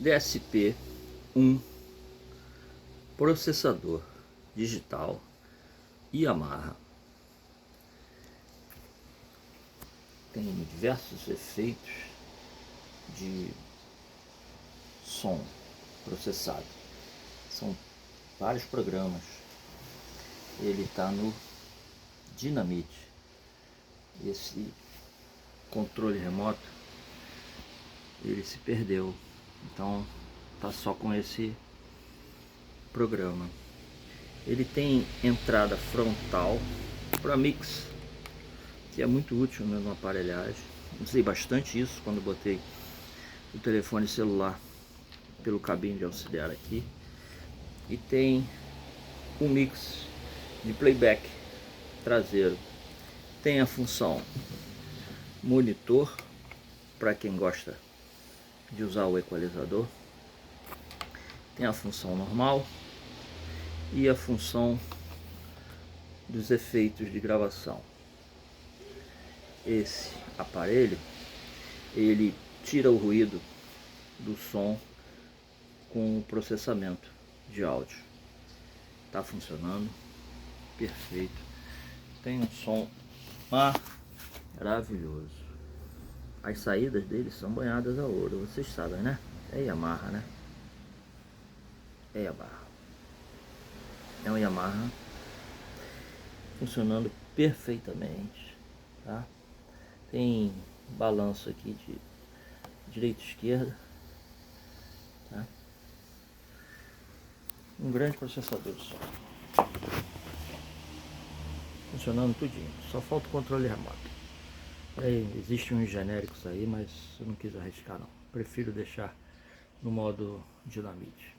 DSP-1 processador digital Yamaha. Tem diversos efeitos de som processado. São vários programas. Ele está no Dynamite. Esse controle remoto, ele se perdeu. Então tá só com esse programa. Ele tem entrada frontal para mix, que é muito útil na aparelhagem. Usei bastante isso quando botei o telefone celular pelo cabinho de auxiliar aqui. E tem um mix de playback traseiro. Tem a função monitor para quem gosta de usar o equalizador. Tem a função normal e a função dos efeitos de gravação. Esse aparelho, ele tira o ruído do som com o processamento de áudio. Tá funcionando perfeito. Tem um som maravilhoso. As saídas dele são banhadas a ouro, vocês sabem, né? É Yamaha, né? É Yamaha. É um Yamaha funcionando perfeitamente, tá? Tem balanço aqui de direita e esquerda, tá? Um grande processador de som. Funcionando tudinho. Só falta o controle remoto. Existem uns genéricos aí, mas eu não quis arriscar não. Prefiro deixar no modo Dynamite.